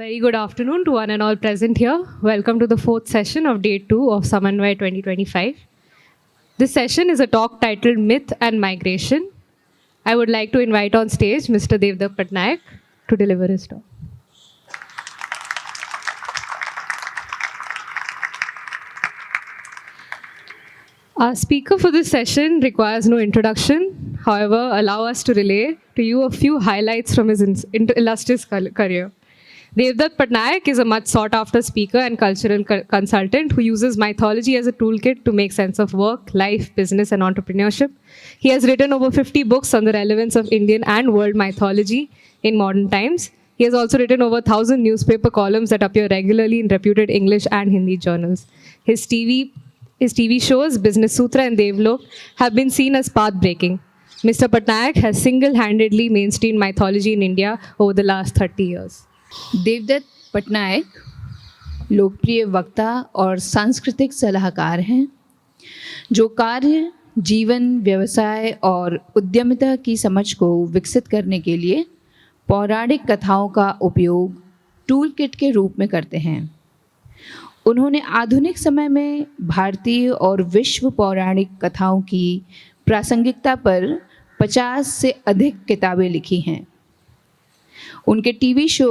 Very good afternoon to one and all present here. Welcome to the fourth session of Day 2 of Samanvay 2025. This session is a talk titled Myth and Migration. I would like to invite on stage Mr. Devdutt Pattanaik to deliver his talk. Our speaker for this session requires no introduction. However, allow us to relay to you a few highlights from his illustrious career. Devdutt Pattanaik is a much sought-after speaker and cultural consultant who uses mythology as a toolkit to make sense of work, life, business, and entrepreneurship. He has written over 50 books on the relevance of Indian and world mythology in modern times. He has also written over 1,000 newspaper columns that appear regularly in reputed English and Hindi journals. His TV shows, Business Sutra and Devlok, have been seen as path-breaking. Mr. Pattanaik has single-handedly mainstreamed mythology in India over the last 30 years. Devdutt Patnaik लोकप्रिय वक्ता और सांस्कृतिक सलाहकार हैं जो कार्य, जीवन, व्यवसाय और उद्यमिता की समझ को विकसित करने के लिए पौराणिक कथाओं का उपयोग टूल किट के रूप में करते हैं। उन्होंने आधुनिक समय में भारतीय और विश्व पौराणिक कथाओं की प्रासंगिकता पर 50 से अधिक किताबें लिखी हैं। उनके टीवी शो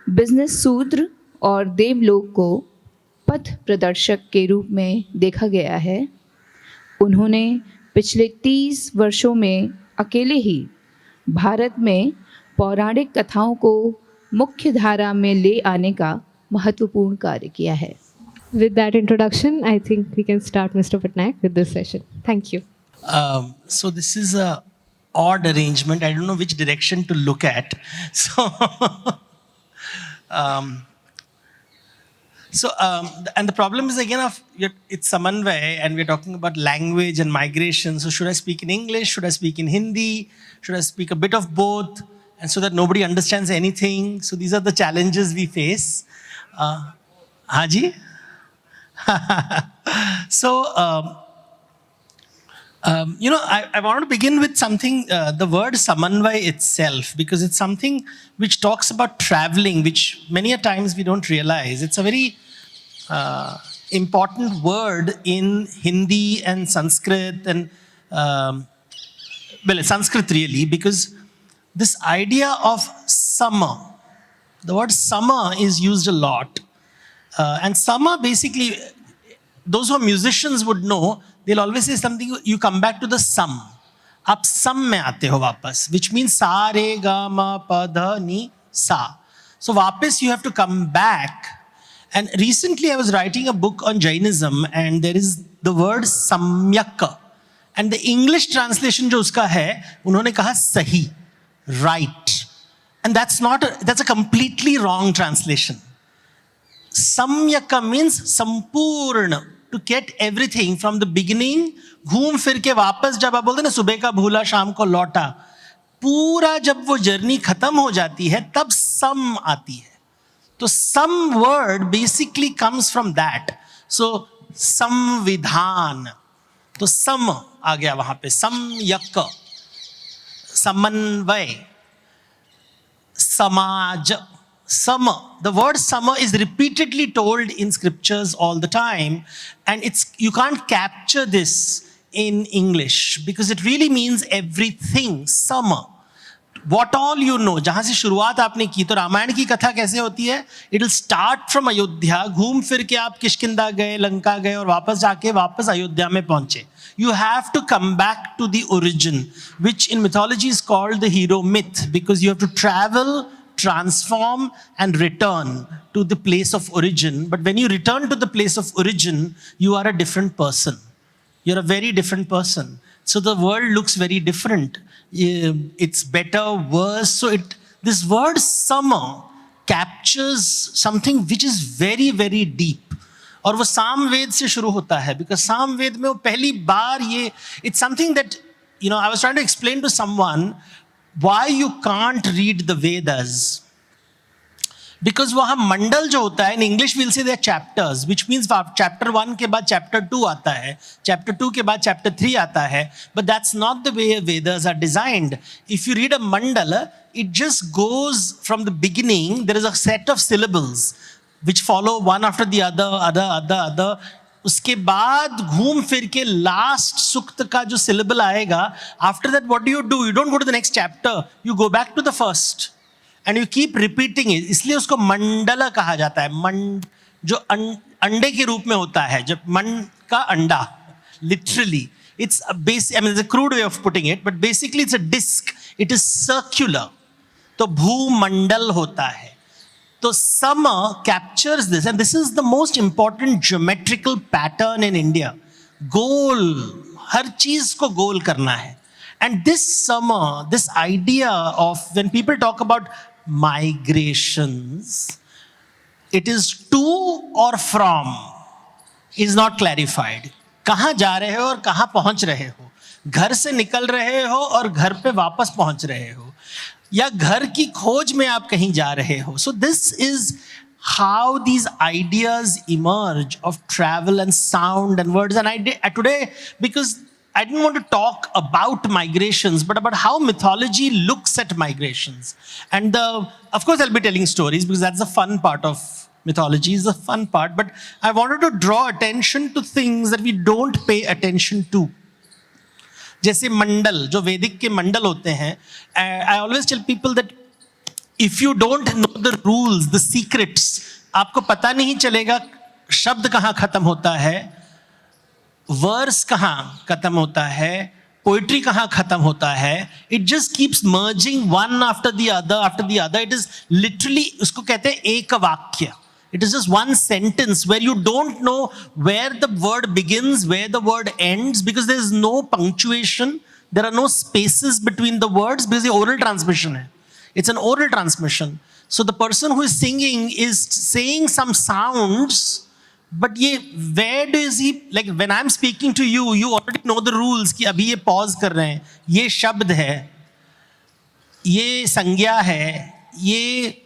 बिजनेस सूत्र और देवलोक को पथ प्रदर्शक के रूप में देखा गया है। उन्होंने पिछले 30 वर्षों में अकेले ही भारत में पौराणिक कथाओं को मुख्य धारा में ले आने का महत्वपूर्ण कार्य किया है। With that introduction, I think we can start, Mr. Pattanaik, with this session. Thank you. So this is a odd arrangement. I don't know which direction to look at. So, and the problem is again it's Samanvay and we're talking about language and migration. So should I speak in English? Should I speak in Hindi? Should I speak a bit of both? And so that nobody understands anything. So these are the challenges we face. Haji? So, I want to begin with something, the word Samanvay itself, because it's something which talks about traveling, which many a times we don't realize. It's a very important word in Hindi and Sanskrit and, Sanskrit really, because this idea of summer, the word summer is used a lot. And summer basically, those who are musicians would know, they'll always say something, you come back to the sum. आप सम में आते हो वापस, which means सा रे गा मा पा धा नी सा. So वापस you have to come back. And recently I was writing a book on Jainism and there is the word samyak. And the English translation जो उसका है, उन्होंने कहा सही, right. And that's a completely wrong translation. Samyaka means sampurna, to get everything from the beginning. घूम फिर के वापस, जब आप बोलते हैं ना सुबह का भूला शाम को लौटा, पूरा जब वो जर्नी खत्म हो जाती है तब सम आती है. तो सम word basically comes from that. So संविधान, तो सम आ गया वहां पे. समयक, समन्वय, समाज. Summer, the word summer is repeatedly told in scriptures all the time, and you can't capture this in English because it really means everything. Summer, what all you know. जहाँ से शुरुआत आपने की, तो रामायण की कथा कैसे होती है? It will start from Ayodhya, घूम फिर के आप किष्किंधा गए, लंका गए और वापस जाके वापस अयोध्या में पहुंचे. You have to come back to the origin, which in mythology is called the hero myth, because you have to travel, transform and return to the place of origin. But when you return to the place of origin, you are a different person. You're a very different person. So the world looks very different. It's better, worse. So this word summer captures something which is very, very deep. और वो सामवेद से शुरू होता है, because Samaveda में वो पहली बार ये, it's something that, I was trying to explain to someone why you can't read the Vedas. Because वहां मंडल जो होता है, in English will say they chapters, which means chapter 1 के बाद चैप्टर 2 आता है, चैप्टर 2 के बाद चैप्टर 3 आता है, but that's not the way Vedas are designed. If you read a mandal, it just goes from the beginning. There is a set of syllables which follow one after the other. उसके बाद घूम फिर के last सुक्त का जो syllable आएगा, after that what do? You don't go to the next chapter. You go back to the first and you keep repeating it. इसलिए उसको मंडला कहा जाता है. जो अंडे के रूप में होता है, जब मन का अंडा, literally. It's a basic, I mean, it's a crude way of putting it, but basically it's a disc. It is circular. तो भूमंडल होता है. तो Sama captures this, and this is the most important geometrical pattern in India. गोल, हर चीज को गोल करना है. And this Sama, this idea of when people talk about migrations, it is to or from is not clarified. कहाँ जा रहे हो और कहाँ पहुंच रहे हो, घर से निकल रहे हो और घर पे वापस पहुंच रहे हो, या घर की खोज में आप कहीं जा रहे हो. So this is how these ideas emerge of travel and sound and words. And I did today, because I didn't want to talk about migrations, but about how mythology looks at migrations. And of course I'll be telling stories, because that's the fun part of mythology, is the fun part. But I wanted to draw attention to things that we don't pay attention to. जैसे मंडल, जो वैदिक के मंडल होते हैं, I always tell people that if you don't know the rules, the secrets, आपको पता नहीं चलेगा शब्द कहाँ खत्म होता है, वर्स कहाँ खत्म होता है, पोइट्री कहाँ खत्म होता है. It just keeps merging one after the other. It is literally, उसको कहते हैं एक वाक्य. It is just one sentence where you don't know where the word begins, where the word ends, because there is no punctuation. There are no spaces between the words, because the oral transmission hai. It's an oral transmission. So the person who is singing is saying some sounds, but where does he, like when I'm speaking to you, you already know the rules कि अभी ये pause कर रहे हैं, ये शब्द है, ये संज्ञा है, ये,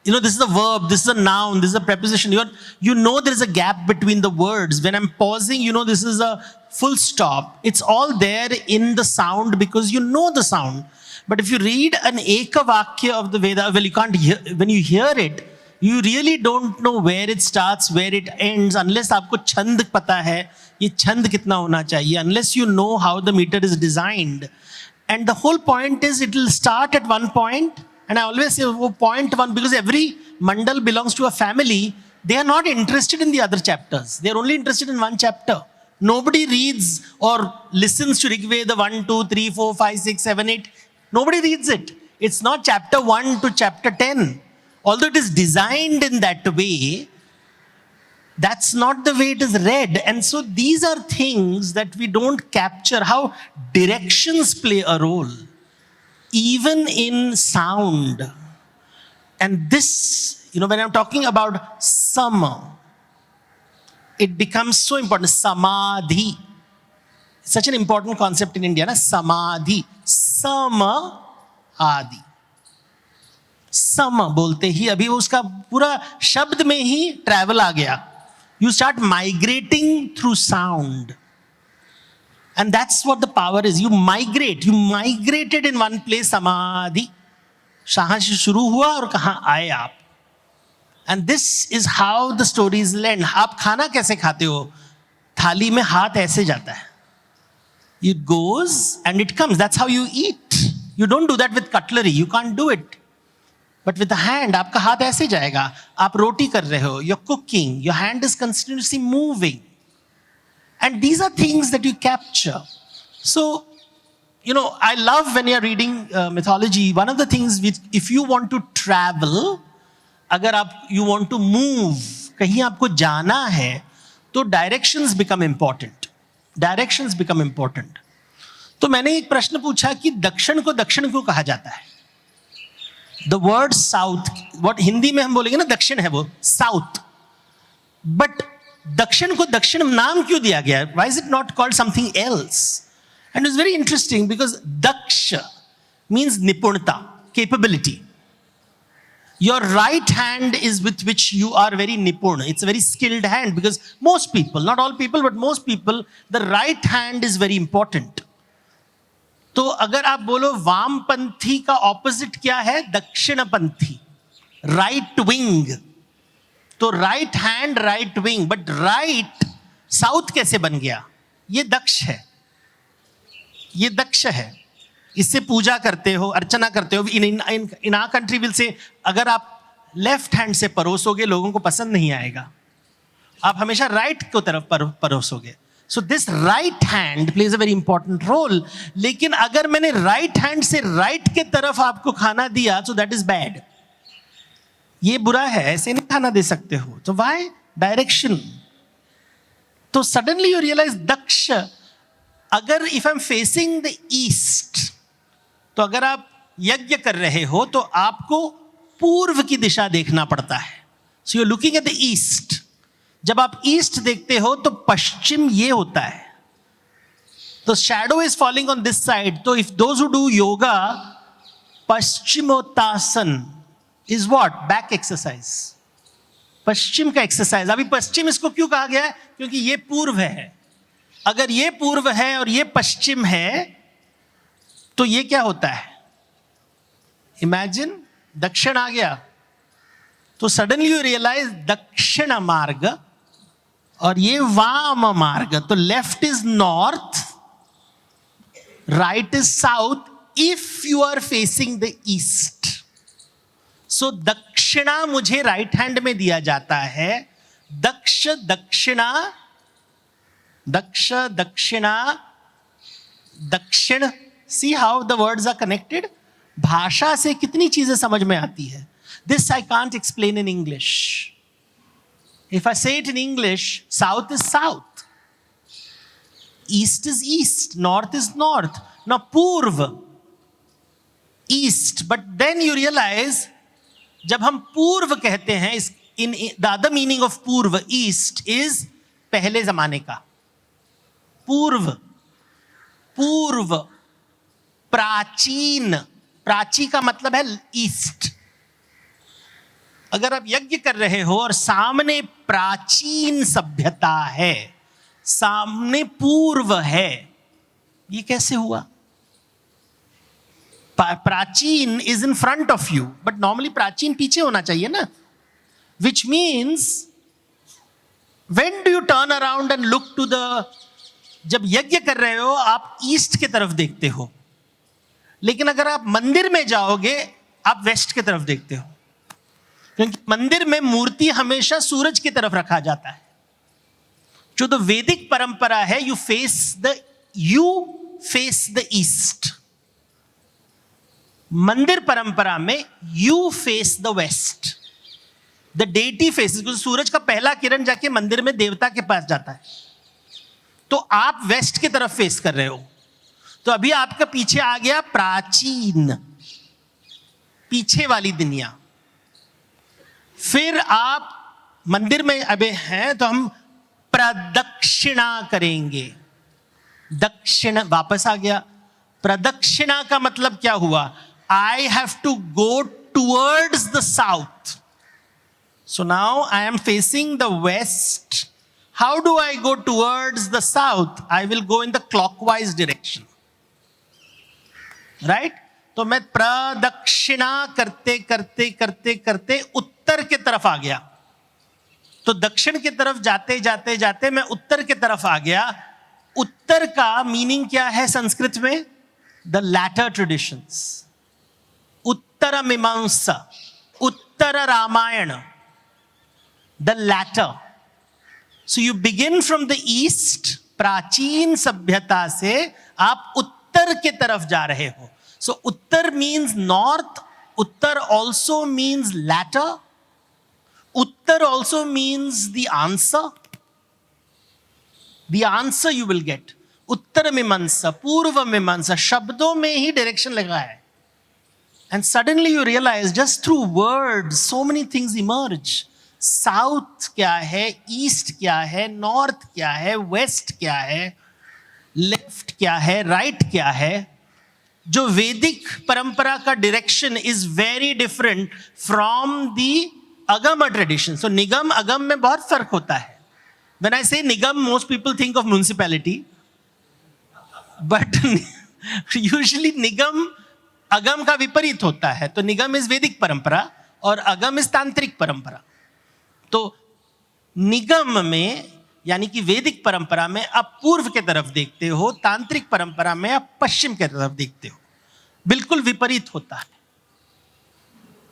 you know, this is a verb, this is a noun, this is a preposition. You know there is a gap between the words. When I'm pausing, you know this is a full stop. It's all there in the sound, because you know the sound. But if you read an Ekavakya of the Veda, well, you can't hear, when you hear it, you really don't know where it starts, where it ends, unless आपको छंद पता है, ये छंद कितना होना चाहिए, unless you know how the meter is designed. And the whole point is, it will start at one point. And I always say, point one, because every mandal belongs to a family. They are not interested in the other chapters. They are only interested in one chapter. Nobody reads or listens to Rigveda 1, 2, 3, 4, 5, 6, 7, 8. Nobody reads it. It's not chapter 1 to chapter 10. Although it is designed in that way, that's not the way it is read. And so these are things that we don't capture, how directions play a role, even in sound. And this, you know, when I'm talking about Sama, it becomes so important. Samadhi. Such an important concept in India, na? Samadhi. Sama adi. Sama बोलते ही अभी उसका पूरा शब्द में ही travel आ गया. You start migrating through sound. And that's what the power is. You migrate. You migrated in one place, samadhi. कहाँ से शुरू हुआ और कहाँ आए आप. And this is how the stories land. आप खाना कैसे खाते हो? थाली में हाथ ऐसे जाता है. It goes and it comes. That's how you eat. You don't do that with cutlery. You can't do it. But with the hand, आपका हाथ ऐसे जाएगा. आप रोटी कर रहे हो. You're cooking. Your hand is continuously moving. And these are things that you capture. So, you know, I love when you're reading mythology. One of the things which, if you want to travel, अगर आप you want to move, कहीं आपको जाना है, तो directions become important. Directions become important. तो मैंने एक प्रश्न पूछा कि दक्षिण को दक्षिण क्यों कहा जाता है? The word south, what Hindi में हम बोलेंगे ना दक्षिण है वो south. But दक्षिण को दक्षिण नाम क्यों दिया गया? Why is it not called something else? And it's very interesting, because daksha means nipunta, capability. your right hand is with which you are very nipun. It's a very skilled hand because most people, not all people, but most people, the right hand is very important. तो अगर आप बोलो वामपंथी का opposite क्या है, दक्षिणपंथी, right wing. तो right hand, right wing, but right south कैसे बन गया? ये दक्ष है, ये दक्ष है. इससे पूजा करते हो, अर्चना करते हो. इन आवर कंट्री विल से अगर आप लेफ्ट हैंड से परोसोगे लोगों को पसंद नहीं आएगा, आप हमेशा राइट को तरफ परोसोगे. So this right hand plays a very important role. लेकिन अगर मैंने राइट हैंड से राइट के तरफ आपको खाना दिया, सो दैट इज बैड. ये बुरा है, ऐसे नहीं खाना दे सकते हो. तो व्हाई? डायरेक्शन. तो सडनली यू रियलाइज दक्ष, अगर if I am facing the east, तो अगर आप यज्ञ कर रहे हो तो आपको पूर्व की दिशा देखना पड़ता है. So you looking at the east. जब आप ईस्ट देखते हो तो पश्चिम ये होता है. तो shadow is falling on this side. तो if those who do yoga, पश्चिमोत्तासन इज व्हाट? बैक एक्सरसाइज, पश्चिम का एक्सरसाइज. अभी पश्चिम इसको क्यों कहा गया है? क्योंकि ये पूर्व है. अगर ये पूर्व है और ये पश्चिम है, तो ये क्या होता है? इमेजिन दक्षिण आ गया, तो सडनली यू रियलाइज दक्षिण मार्ग और ये वाम मार्ग. तो left is north, right is south if you are facing the east. So दक्षिणा मुझे राइट हैंड में दिया जाता है. दक्ष, दक्षिणा, दक्ष, दक्षिणा, दक्षिण. See how the words are connected. भाषा से कितनी चीजें समझ में आती है. This I can't explain in English. If I say it in English, south is south, east is east, north is north. ना पूर्व, east. But then you realise, जब हम पूर्व कहते हैं, in the other meaning of पूर्व, east is पहले जमाने का. पूर्व, पूर्व, प्राचीन. प्राची का मतलब है ईस्ट. अगर आप यज्ञ कर रहे हो और सामने प्राचीन सभ्यता है, सामने पूर्व है, ये कैसे हुआ? Prachin is in front of you, but normally प्राचीन पीछे होना चाहिए ना. Which means when do you turn around and look to the, जब यज्ञ कर रहे हो आप ईस्ट की तरफ देखते हो, लेकिन अगर आप मंदिर में जाओगे आप वेस्ट की तरफ देखते हो, क्योंकि मंदिर में मूर्ति हमेशा सूरज की तरफ रखा जाता है. जो तो वैदिक परंपरा है, यू फेस द ईस्ट. मंदिर परंपरा में you face the west. The deity faces, क्योंकि सूरज का पहला किरण जाके मंदिर में देवता के पास जाता है, तो आप वेस्ट की तरफ फेस कर रहे हो. तो अभी आपका पीछे आ गया प्राचीन, पीछे वाली दुनिया. फिर आप मंदिर में अबे हैं, तो हम प्रदक्षिणा करेंगे. दक्षिण वापस आ गया. प्रदक्षिणा का मतलब क्या हुआ? I have to go towards the south. So now I am facing the west. How do I go towards the south? I will go in the clockwise direction, right? तो मैं प्रदक्षिणा करते करते करते करते उत्तर की तरफ आ गया. तो दक्षिण की तरफ जाते जाते जाते मैं उत्तर की तरफ आ गया. उत्तर का मीनिंग क्या है संस्कृत में? The latter traditions. उत्तर मीमांसा, उत्तर रामायण, the latter. So you begin from the east, प्राचीन सभ्यता से आप उत्तर की तरफ जा रहे हो. सो उत्तर मीन्स नॉर्थ. उत्तर ऑल्सो मीन्स लैटर. उत्तर also means the answer. The answer you will get. उत्तर मीमांसा, पूर्व मीमांसा, शब्दों में ही डायरेक्शन लगा है. And suddenly you realise just through words so many things emerge. South क्या है, ईस्ट क्या है, नॉर्थ क्या है, वेस्ट क्या है, लेफ्ट क्या है, राइट क्या है. जो वैदिक परंपरा का direction is very different from the Agam tradition. सो निगम अगम में बहुत फर्क होता है. When I say nigam, most people think of municipality, but usually nigam agam का विपरीत होता है. तो निगम इज वैदिक परंपरा और अगम इज तांत्रिक परंपरा. तो निगम में यानी कि वैदिक परंपरा में आप पूर्व के तरफ देखते हो, तांत्रिक परंपरा में आप पश्चिम के तरफ देखते हो. बिल्कुल विपरीत होता है.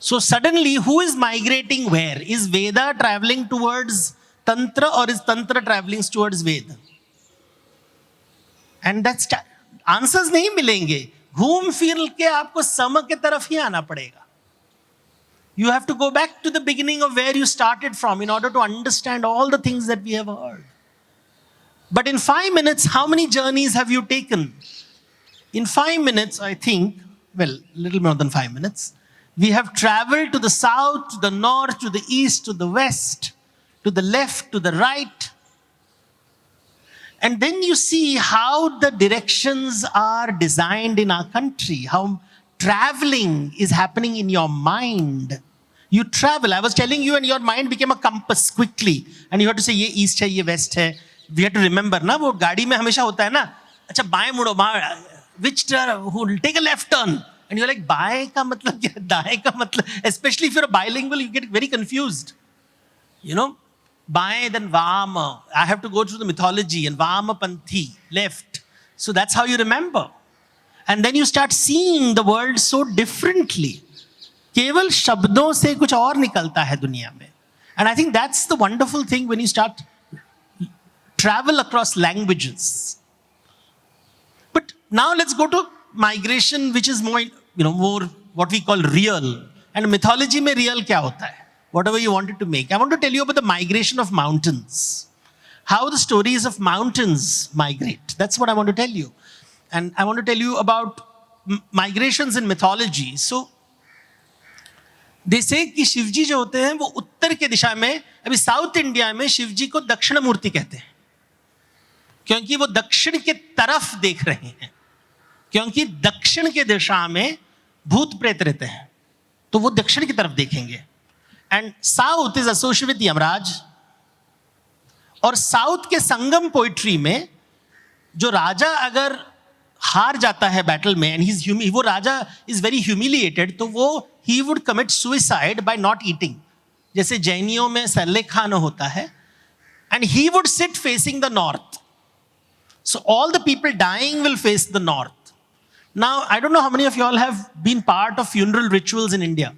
So suddenly who is migrating where? Is Veda traveling towards Tantra or is Tantra traveling towards Veda? And that's answers नहीं मिलेंगे. घूम फिर के आपको सम के तरफ ही आना पड़ेगा. You have to go back to the beginning of where you started from in order to understand all the things that we have heard. But in 5 minutes, how many journeys have you taken? In 5 minutes, I think, well, little more than 5 minutes, we have traveled to the south, to the north, to the east, to the west, to the left, to the right. And then you see how the directions are designed in our country, how traveling is happening in your mind. You travel. I was telling you, and your mind became a compass quickly. And you had to say, ये east है, ये west है. We had to remember, ना वो गाड़ी में हमेशा होता है ना. अच्छा बाएं मुड़ो, which turn? Who will take a left turn? And you're like, बाएं का मतलब क्या? दाएं का मतलब? Especially if you're a bilingual, you get very confused. You know, बाएं then Vama. I have to go through the mythology and Vama Panthi, left. So that's how you remember. And then you start seeing the world so differently. केवल शब्दों से कुछ और निकलता है दुनिया में. And I think that's the wonderful thing when you start travel across languages. But now let's go to migration, which is more, more what we call real. And mythology में real क्या होता है? Whatever you wanted to make. I want to tell you about the migration of mountains. How the stories of mountains migrate. That's what I want to tell you. And I want to tell you about migrations in mythology. So, they say कि शिवजी जो होते हैं वो उत्तर के दिशा में, अभी south India में शिवजी को दक्षिण मूर्ति कहते हैं, क्योंकि वो दक्षिण के तरफ देख रहे हैं, क्योंकि दक्षिण के दिशा में भूत प्रेत रहते हैं, तो वो दक्षिण की तरफ देखेंगे. And south is associated with Yamraj. और साउथ के संगम पोइट्री में जो राजा अगर हार जाता है बैटल में, एंड वो राजा इज वेरी ह्यूमिलिएटेड, तो वो he would commit suicide by not eating. जैसे जैनियों में सरलेखान होता है, and he would sit facing the north. So all the people dying will face the north. Now I don't know how many of you all have been part of funeral rituals in India.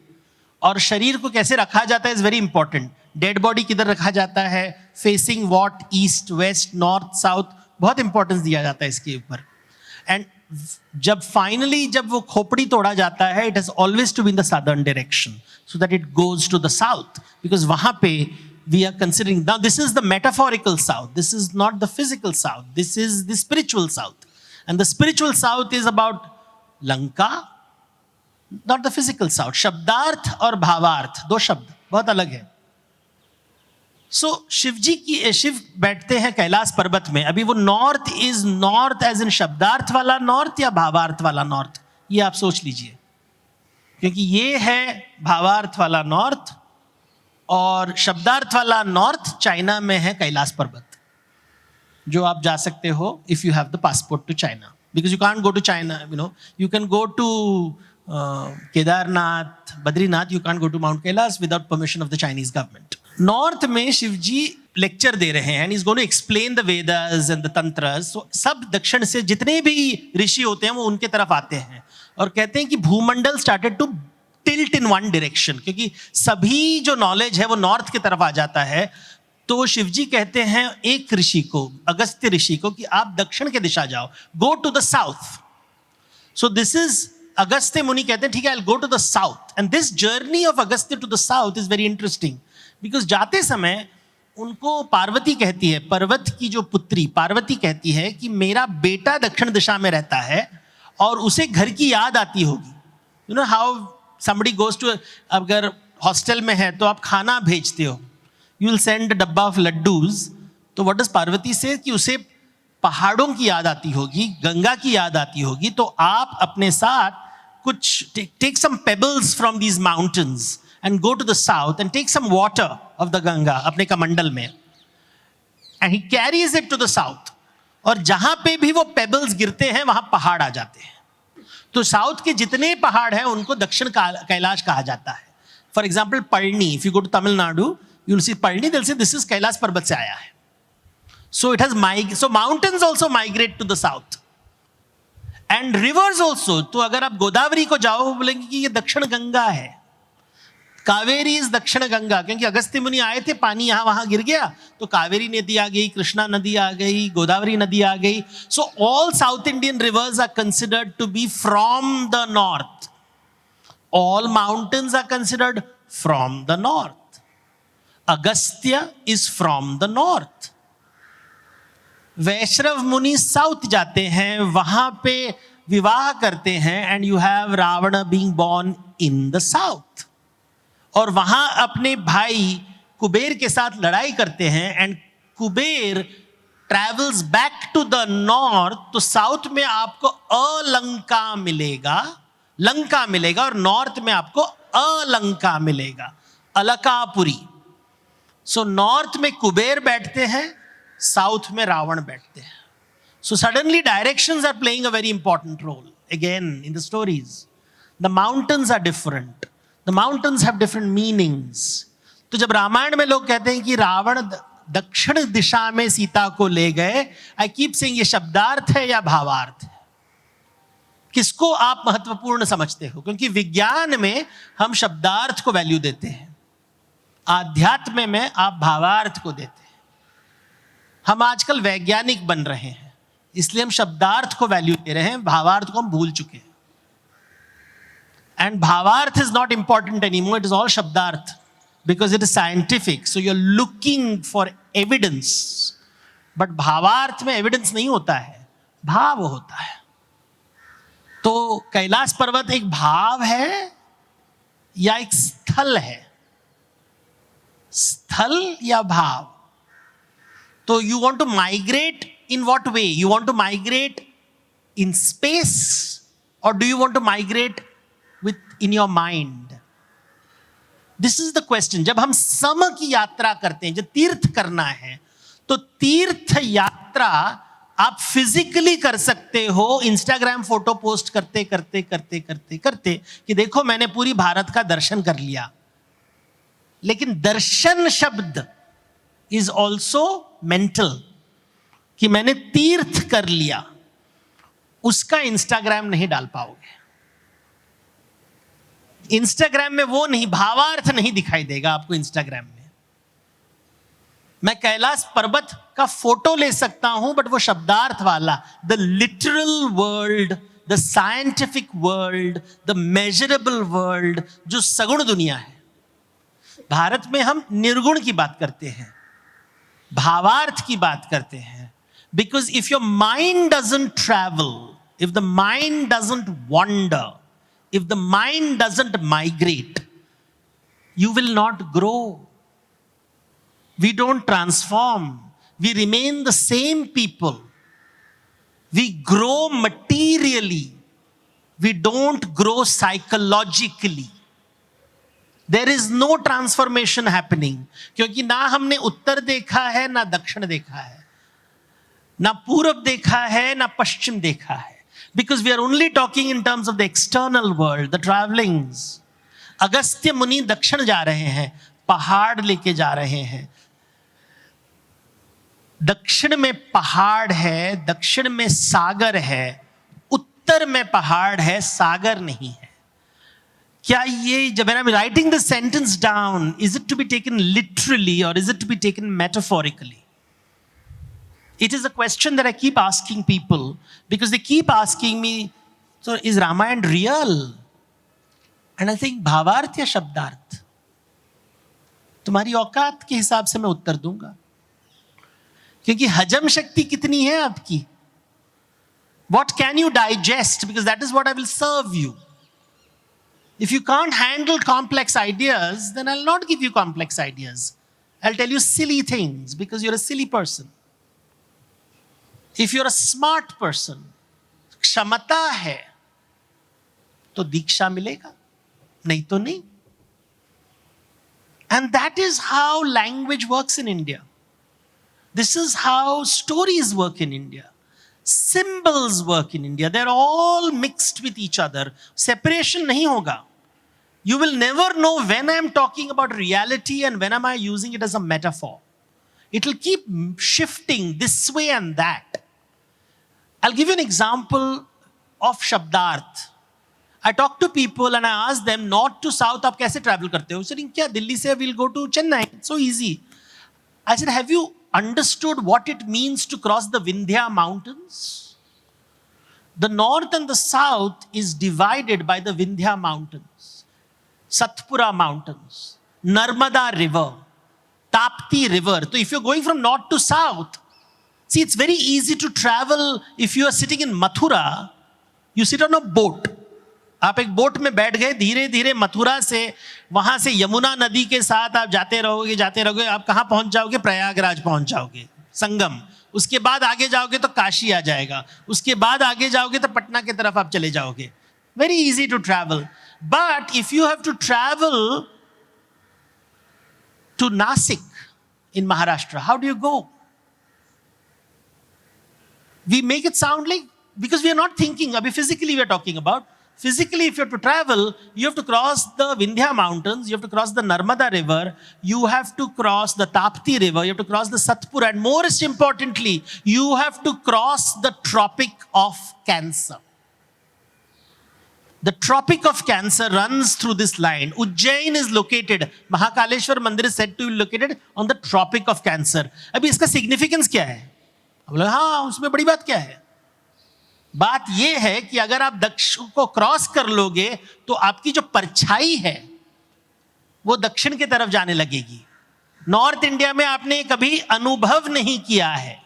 और शरीर को कैसे रखा जाता है is very important. Dead body किधर रखा जाता है, facing what, east, west, north, south, बहुत importance दिया जाता है इसके ऊपर. And जब फाइनली जब वो खोपड़ी तोड़ा जाता है, it has always to be in the southern direction so that it goes to the south, because वहां पे we are considering now this is the metaphorical south, this is not the physical south, this is the spiritual south. And the spiritual south is about Lanka, not the physical south. शब्दार्थ और भावार्थ दो शब्द बहुत अलग है. सो शिव बैठते हैं कैलाश पर्वत में. अभी वो north is north as in शब्दार्थ वाला नॉर्थ या भावार्थ वाला नॉर्थ, ये आप सोच लीजिए, क्योंकि ये है भावार्थ वाला नॉर्थ और शब्दार्थ वाला नॉर्थ चाइना में है कैलाश पर्वत, जो आप जा सकते हो if you have the passport to China, because you can't go to China. You can go to Kedarnath, Badrinath, you can't go to mount Kailash without permission of the Chinese government. North में शिवजी लेक्चर दे रहे हैं, and is going to explain the Vedas and the tantras. So सब दक्षिण से जितने भी ऋषि होते हैं वो उनके तरफ आते हैं और कहते हैं कि भूमंडल started to tilt in one direction, क्योंकि सभी जो नॉलेज है वो नॉर्थ की तरफ आ जाता है. तो शिवजी कहते हैं एक ऋषि को, अगस्त्य ऋषि को, कि आप दक्षिण की दिशा जाओ, go to the south. So this is Agastya मुनि कहते हैं ठीक है, I will go to the south. And this journey of Agastya to the south is very interesting, because जाते समय उनको पार्वती कहती है, पर्वत की जो पुत्री पार्वती कहती है कि मेरा बेटा दक्षिण दिशा में रहता है और उसे घर की याद आती होगी. You know how somebody goes to, अगर हॉस्टल में है तो आप खाना भेजते हो, you will send dabba of laddoos. तो व्हाट डज पार्वती से कि उसे पहाड़ों की याद आती होगी, गंगा की याद आती होगी, तो आप अपने साथ कुछ take some pebbles from these mountains and go to the south and take some water of the Ganga अपने कमंडल में, and he carries it to the south. और जहां पे भी वो पेबल्स गिरते हैं वहां पहाड़ आ जाते हैं. तो साउथ के जितने पहाड़ हैं उनको दक्षिण कैलाश कहा जाता है. फॉर एग्जाम्पल पढ़नी, if you go to Tamil Nadu you will see पढ़नी, दिल से दिस इज कैलाश पर्वत से आया है. So it has so mountains also migrate to the south and rivers also. तो अगर आप गोदावरी को जाओ बोलेंगे कि ये दक्षिण गंगा है, कावेरी इज दक्षिण गंगा, क्योंकि अगस्त्य मुनि आए थे, पानी यहां वहां गिर गया तो कावेरी नदी आ गई, कृष्णा नदी आ गई, गोदावरी नदी आ गई. So all south Indian rivers are considered to be from the north. All mountains are considered from the north. Agastya is from the north. वैष्णव मुनि साउथ जाते हैं, वहां पे विवाह करते हैं, and you have Ravan being born in the south. और वहां अपने भाई कुबेर के साथ लड़ाई करते हैं, and Kuber travels back to the north. तो साउथ में आपको अलंका मिलेगा, लंका मिलेगा, और नॉर्थ में आपको अलंका मिलेगा, अलकापुरी. सो नॉर्थ में कुबेर बैठते हैं, साउथ में रावण बैठते हैं. So suddenly directions are playing a very important role again in the stories. The mountains are different. The mountains have different meanings. तो जब रामायण में लोग कहते हैं कि रावण दक्षिण दिशा में सीता को ले गए, I keep saying ये शब्दार्थ है या भावार्थ है? किसको आप महत्वपूर्ण समझते हो? क्योंकि विज्ञान में हम शब्दार्थ को वैल्यू देते हैं, आध्यात्म में आप भावार्थ को देते हैं. हम आजकल वैज्ञानिक बन रहे हैं, इसलिए हम शब्दार्थ को वैल्यू दे रहे हैं, भावार्थ को हम भूल चुके हैं. And bhavarth is not important anymore, it is all shabdarth because it is scientific. So you're looking for evidence. But bhavarth में evidence नहीं होता है, भाव होता है. तो कैलाश पर्वत एक भाव है या एक स्थल है? स्थल या भाव? तो you want to migrate in what way? You want to migrate in space or do you want to migrate in your mind? This is the question. जब हम सम की यात्रा करते हैं, जब तीर्थ करना है, तो तीर्थ यात्रा आप फिजिकली कर सकते हो, इंस्टाग्राम फोटो पोस्ट करते करते करते करते करते कि देखो मैंने पूरी भारत का दर्शन कर लिया. लेकिन दर्शन शब्द इज ऑल्सो मेंटल, कि मैंने तीर्थ कर लिया, उसका इंस्टाग्राम नहीं डाल पाओगे. इंस्टाग्राम में वो नहीं, भावार्थ नहीं दिखाई देगा आपको इंस्टाग्राम में. मैं कैलाश पर्वत का फोटो ले सकता हूं, बट वो शब्दार्थ वाला, the literal world, the scientific world, the measurable world, जो सगुण दुनिया है. भारत में हम निर्गुण की बात करते हैं, भावार्थ की बात करते हैं. Because if your mind doesn't travel, if the mind doesn't wander, if the mind doesn't migrate, you will not grow. We don't transform. We remain the same people. We grow materially. We don't grow psychologically. There is no transformation happening. क्योंकि ना हमने उत्तर देखा है, ना दक्षिण देखा है, ना पूरब देखा है, ना पश्चिम देखा है. Because we are only talking in terms of the external world, the travelings. Agastya मुनि दक्षिण जा रहे हैं, पहाड़ लेके जा रहे हैं. दक्षिण में पहाड़ है, दक्षिण में सागर है, उत्तर में पहाड़ है, सागर नहीं है. क्या ये, जब I'm writing this sentence down, is it to be taken literally or is it to be taken metaphorically? It is a question that I keep asking people because they keep asking me, so is Ramayana real? And I think भावार्थ या शब्दार्थ? तुम्हारी औकात के हिसाब से मैं उत्तर दूंगा, क्योंकि हजम शक्ति कितनी है आपकी? What can you digest? Because that is what I will serve you. If you can't handle complex ideas, then I'll not give you complex ideas. I'll tell you silly things because you're a silly person. If you are a smart person, क्षमता है, तो दीक्षा मिलेगा, नहीं तो नहीं. And that is how language works in India. This is how stories work in India. Symbols work in India. They're all mixed with each other. Separation nahi hoga. You will never know when I'm talking about reality and when am I using it as a metaphor. It will keep shifting this way and that. I'll give you an example of Shabdarth. I talk to people and I ask them, north to south, आप कैसे travel करते हो? Saying, क्या दिल्ली से we'll go to Chennai. It's so easy. I said, have you understood what it means to cross the Vindhya mountains? The north and the south is divided by the Vindhya mountains, Satpura mountains, Narmada river, Tapti river. So if you're going from north to south, see, it's very easy to travel. If you are sitting in Mathura, you sit on a boat. आप एक boat में बैठ गए, धीरे धीरे मथुरा से, वहां से यमुना नदी के साथ आप जाते रहोगे, आप कहां पहुंच जाओगे? प्रयागराज पहुंच जाओगे, संगम. उसके बाद आगे जाओगे तो काशी आ जाएगा, उसके बाद आगे जाओगे तो पटना की तरफ आप चले जाओगे. Very easy to travel. But if you have to travel to Nashik in Maharashtra, how do you go? We make it sound like, because we are not thinking, abhi physically we are talking about. Physically, if you have to travel, you have to cross the Vindhya mountains, you have to cross the Narmada river, you have to cross the Tapti river, you have to cross the Satpura, and most importantly, you have to cross the Tropic of Cancer. The Tropic of Cancer runs through this line. Ujjain is located, Mahakaleshwar Mandir is said to be located on the Tropic of Cancer. अभी इसका significance क्या है? बोले हाँ, उसमें बड़ी बात क्या है? बात यह है कि अगर आप दक्षिण को क्रॉस कर लोगे तो आपकी जो परछाई है वो दक्षिण की तरफ जाने लगेगी. नॉर्थ इंडिया में आपने कभी अनुभव नहीं किया है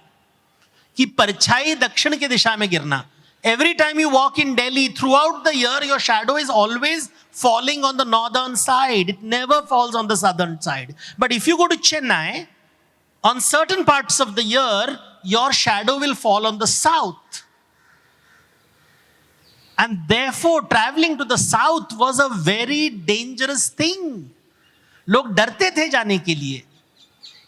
कि परछाई दक्षिण की दिशा में गिरना. Every time you walk in Delhi, throughout the year, your shadow is always falling on the northern side. It never falls on the southern side. But if you go to Chennai, on certain parts of the year, your shadow will fall on the south. And therefore, traveling to the south was a very dangerous thing. लोग डरते थे जाने के लिए.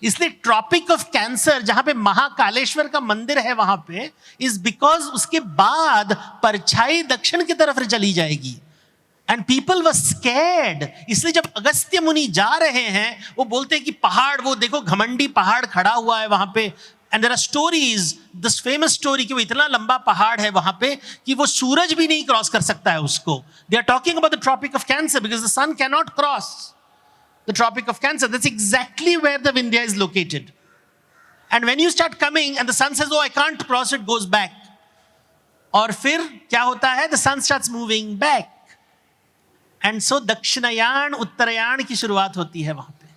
इसलिए tropic of cancer, जहां पे महाकालेश्वर का मंदिर है, वहां पे इज बिकॉज उसके बाद परछाई दक्षिण की तरफ चली जाएगी. And people were scared. इसलिए जब अगस्त्य मुनि जा रहे हैं, वो बोलते हैं कि पहाड़, वो देखो घमंडी पहाड़ खड़ा हुआ है वहां पे. And there are stories, this famous story कि वो इतना लंबा पहाड़ है वहां पे कि वो सूरज भी नहीं क्रॉस कर सकता है उसको. They are talking about the tropic of cancer because the sun can not cross the Tropic of Cancer. That's exactly where the Vindhya is located. And when you start coming and the sun says, oh, I can't cross, it goes back. और फिर क्या होता है? The sun starts moving back. And so दक्षिणायन उत्तरायण की शुरुआत होती है वहां पे.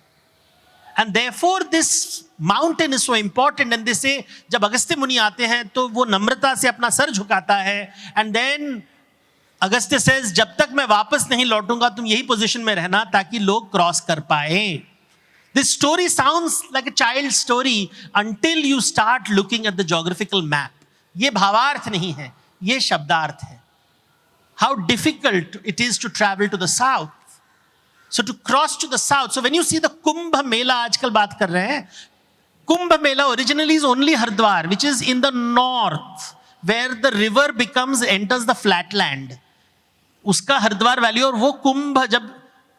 And therefore this mountain is so important. And they say, जब अगस्त्य मुनि आते हैं तो वो नम्रता से अपना सर झुकाता है. And then अगस्त्य सेज, जब तक मैं वापस नहीं लौटूंगा तुम यही पोजीशन में रहना ताकि लोग क्रॉस कर पाए. This story sounds like a child story until you start looking at the geographical map. ये भावार्थ नहीं है, ये शब्दार्थ है. How difficult it is to travel to the south. So to cross to the south. So when you see the Kumbh Mela, आजकल बात कर रहे हैं, Kumbh Mela originally is only Haridwar, which is in the north, where the river becomes enters the फ्लैटलैंड. उसका Haridwar valley. और वो कुंभ जब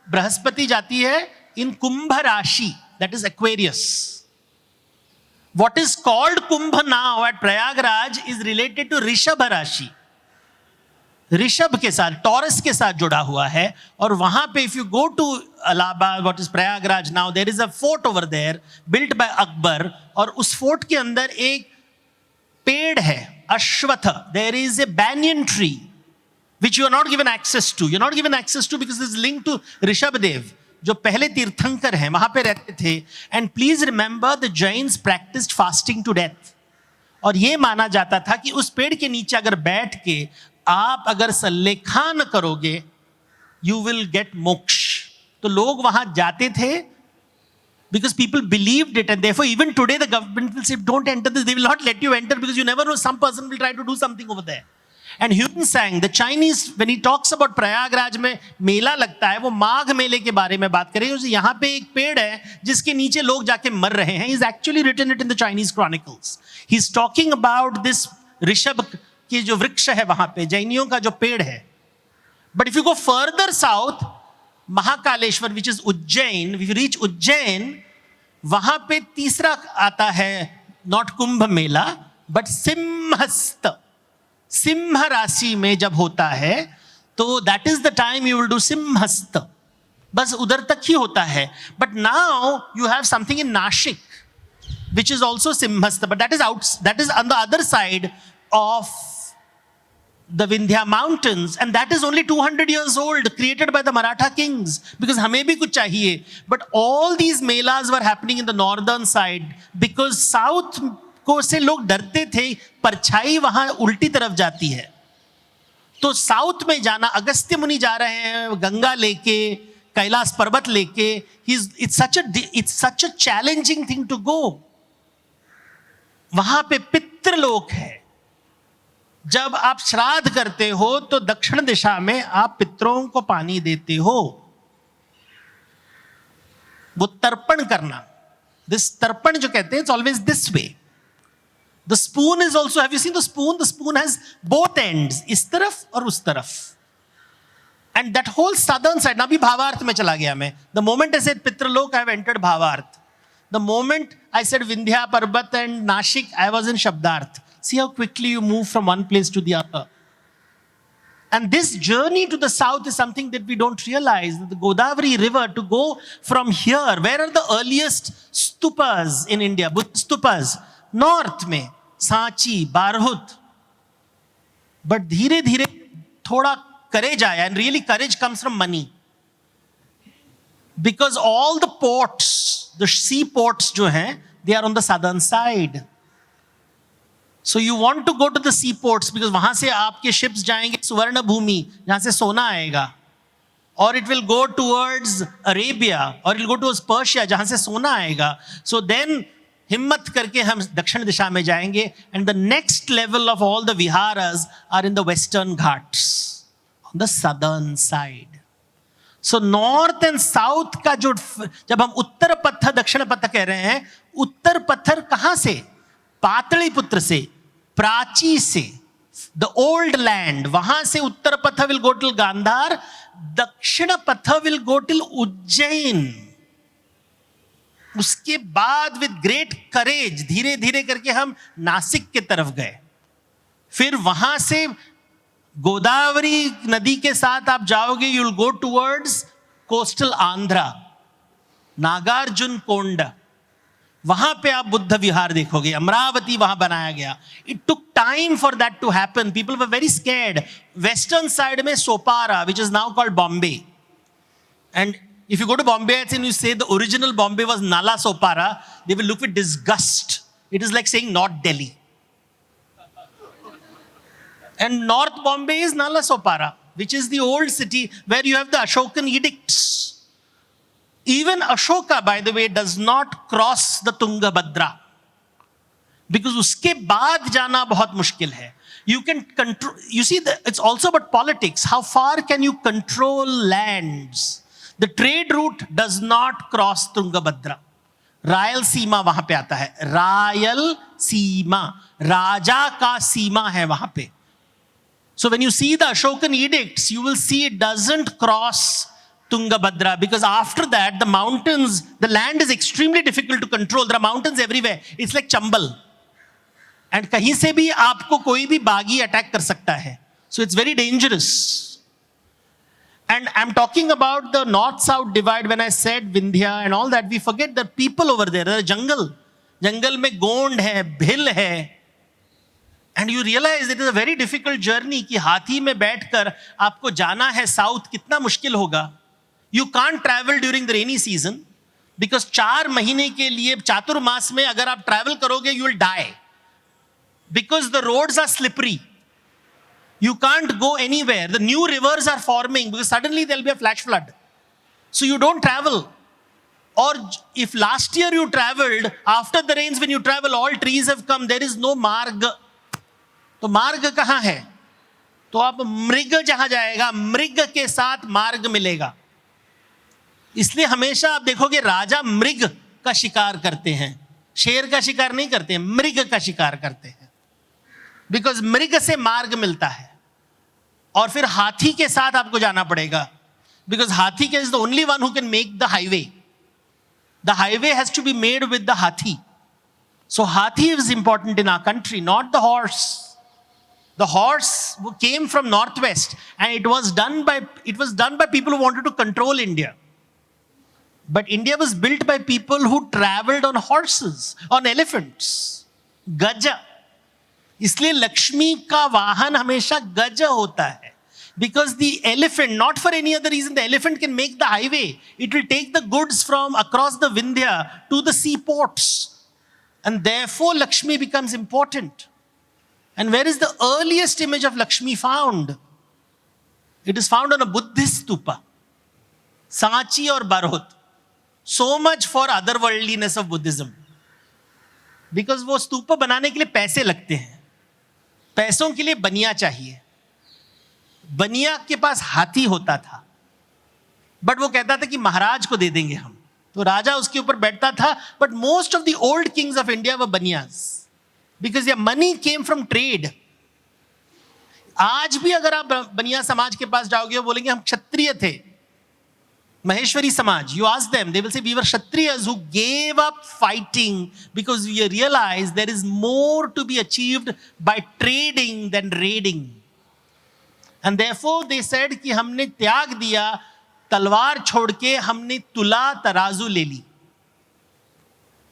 बृहस्पति जाती है in Kumbh rashi, that is Aquarius. What is called Kumbh now at Prayagraj is related to Rishabh rashi. Rishabh के साथ, टॉरस के साथ जुड़ा हुआ है. और वहां पे if you go to Allahabad, what is Prayagraj now, there is a fort over there built by Akbar. और उस फोर्ट के अंदर एक पेड़ है, अश्वत्थ. देयर इज ए banyan tree which you are not given access to. You're not given access to because this is linked to Rishabhdev, जो पहले तीर्थंकर हैं, वहां पे रहते थे. And please remember the Jains practiced fasting to death. और ये माना जाता था कि उस पेड़ के नीचे अगर बैठ के आप अगर सल्लेखान करोगे, you will get मोक्ष. तो लोग वहां जाते थे because people believed it, and therefore even today the government will say, don't enter this. They will not let you enter because you never know, some person will try to do something over there. And Hume sang, the Chinese, when he talks about Prayagraj में मेला लगता है, वो माघ मेले के बारे में बात करें. यहाँ पे एक पेड़ है जिसके नीचे लोग जाके मर रहे हैं. He's actually written it in the Chinese chronicles. He's talking about this Rishabh की जो वृक्ष है वहां पे, जैनियों का जो पेड़ है. But if you go further south, Mahakaleshwar, which is Ujjain, if you reach Ujjain, वहां पे तीसरा आता है, not कुंभ मेला, but सिंहस्थ. सिंह राशि में जब होता है तो that is the time you will do Simhastha. बस उधर तक ही होता है. But now you have something in Nashik, which is also Simhastha, but that is on the other side of the Vindhya mountains, and that is only 200 years old, created by the Maratha kings, because हमें भी कुछ चाहिए. But all these melas were happening in the northern side because south को से लोग डरते थे, परछाई वहां उल्टी तरफ जाती है. तो साउथ में जाना, अगस्त्य मुनि जा रहे हैं गंगा लेके, कैलाश पर्वत लेके. It's such a challenging thing to go. वहां पे पितृलोक है. जब आप श्राद्ध करते हो तो दक्षिण दिशा में आप पितरों को पानी देते हो. वो तर्पण करना, दिस तर्पण जो कहते हैं, it's always this way. The spoon is also, have you seen the spoon? The spoon has both ends, इस तरफ और उस तरफ. And that whole southern side. अभी भावार्थ में चला गया मैं. The moment I said Pitrilok, I have entered bhavarth. The moment I said Vindhya parvat and Nashik, I was in shabdarth. See how quickly you move from one place to the other. And this journey to the south is something that we don't realize. The Godavari river, to go from here, where are the earliest stupas in India? Buddha stupas. North में, Sanchi, Barhut. But धीरे धीरे थोड़ा courage आया, and really courage comes from money. Because all the ports, the sea ports जो हैं, they are on the southern side. So you want to go to the seaports because वहां से आपके ships जाएंगे सुवर्ण भूमि, जहां से सोना आएगा. Or it will go towards Arabia, or it will go towards Persia, जहां से सोना आएगा. So then हिम्मत करके हम दक्षिण दिशा में जाएंगे. And the next level of all the viharas are in the western ghats, on the southern side. So north and south का जो, जब हम उत्तर पथ दक्षिण पथ कह रहे हैं, उत्तर पत्थर कहां से? पाटलिपुत्र से, प्राची से, द ओल्ड लैंड. वहां से उत्तर पथ विल गो टिल गांधार, दक्षिण पथ विल गो टिल उज्जैन. उसके बाद विद ग्रेट करेज धीरे धीरे करके हम नासिक के तरफ गए. फिर वहां से गोदावरी नदी के साथ आप जाओगे, you will go towards coastal Andhra, Nagarjunakonda. वहां पे आप बुद्ध विहार देखोगे. अमरावती वहां बनाया गया. It took time for that to happen. People were very scared. Western side में Sopara, which is now called Bombay. And if you go to Bombay and you say the original Bombay was Nala Sopara, they will look with disgust. It is like saying north Delhi. And north Bombay is Nala Sopara, which is the old city where you have the Ashokan edicts. Even Ashoka, by the way, does not cross the Tungabhadra, because उसके बाद जाना बहुत मुश्किल है. You can control, you see, it's also about politics. How far can you control lands? The trade route does not cross Tungabhadra. Rayalaseema वहां पे आता है. रायल सीमा, राजा का सीमा है वहां पे. So when you see the Ashokan edicts, you will see it doesn't cross Tungabhadra, because after that the mountains, the land is extremely difficult to control. There are mountains everywhere. It's like Chambal, and कहीं से भी आपको कोई भी बागी attack कर सकता है. So it's very dangerous. And I'm talking about the north-south divide. When I said Vindhya and all that, we forget that people over there. There are jungle में गोंड है, भिल है. And you realize it is a very difficult journey कि हाथी में बैठकर आपको जाना है साउथ, कितना मुश्किल होगा. You can't travel during the rainy season because 4 महीने के लिए चातुर्मास में अगर आप ट्रैवल करोगे, you will die because the roads are slippery. You can't go anywhere. The new rivers are forming because suddenly there will be a flash flood. So you don't travel. Or if last year you traveled, after the rains when you travel, all trees have come, there is no marg. तो मार्ग कहां है? तो आप मृग जहां जाएगा, मृग के साथ मार्ग मिलेगा. इसलिए हमेशा आप देखोगे राजा मृग का शिकार करते हैं, शेर का शिकार नहीं करते हैं, मृग का शिकार करते हैं. बिकॉज मृग से मार्ग मिलता है. और फिर हाथी के साथ आपको जाना पड़ेगा, बिकॉज हाथी के is the only one who can make the highway. The highway has to be made with the hathi. So hathi is important in our country, not the horse. The horse came from northwest, and it was done by people who wanted to control India. But India was built by people who traveled on horses, on elephants. Gaja. इसलिए लक्ष्मी का वाहन हमेशा गज होता है. Because the elephant, not for any other reason, the elephant can make the highway. It will take the goods from across the Vindhya to the seaports. And therefore Lakshmi becomes important. And where is the earliest image of Lakshmi found? It is found on a Buddhist stupa. Sanchi or Barhut. So much for otherworldliness of Buddhism. Because वो स्तूपा बनाने के लिए पैसे लगते हैं. पैसों के लिए बनिया चाहिए. बनिया के पास हाथी होता था. बट वो कहता था कि महाराज को दे देंगे हम. तो राजा उसके ऊपर बैठता था. But most of the old kings of India were baniyas. Because their money came from trade. आज भी अगर आप बनिया समाज के पास जाओगे, वो बोलेंगे हम क्षत्रिय थे. Maheshwari Samaj, you ask them, they will say we were Kshatriyas who gave up fighting because we realized there is more to be achieved by trading than raiding. And therefore they said कि हमने त्याग दिया, तलवार छोड़ के हमने तुला तराजू ले ली.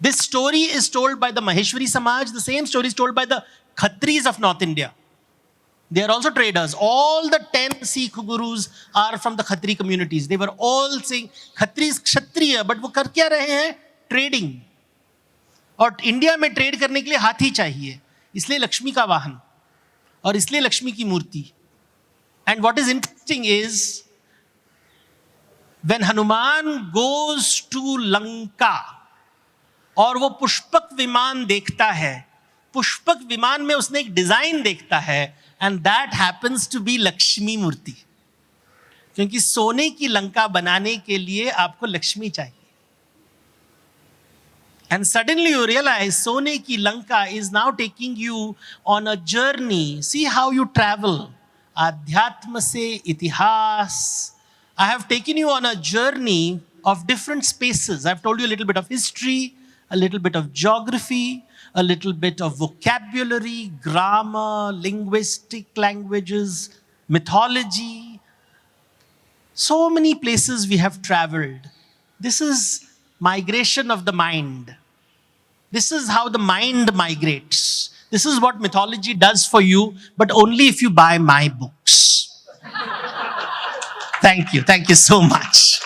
This story is told by the Maheshwari Samaj. The same story is told by the Khatris of North India. They are also traders. All the 10 Sikh gurus are from the Khatri communities. They were all saying Khatris Kshatriya, but वो कर क्या रहे हैं? Trading. और India में trade करने के लिए हाथी चाहिए. इसलिए लक्ष्मी का वाहन और इसलिए लक्ष्मी की मूर्ति. And what is interesting is when Hanuman goes to Lanka, और वो पुष्पक विमान देखता है. पुष्पक विमान में उसने एक डिजाइन देखता है, and that happens to be Lakshmi murti. क्योंकि सोने की लंका बनाने के लिए आपको लक्ष्मी चाहिए. एंड सडनली यू रियलाइज सोने की Lanka is now taking you on a journey. See how you travel. आध्यात्म से इतिहास. I have taken you on a journey of different spaces. I've told you a little bit of history, a little bit of geography, a little bit of vocabulary, grammar, linguistic languages, mythology. So many places we have traveled. This is migration of the mind. This is how the mind migrates. This is what mythology does for you, but only if you buy my books. Thank you. Thank you so much.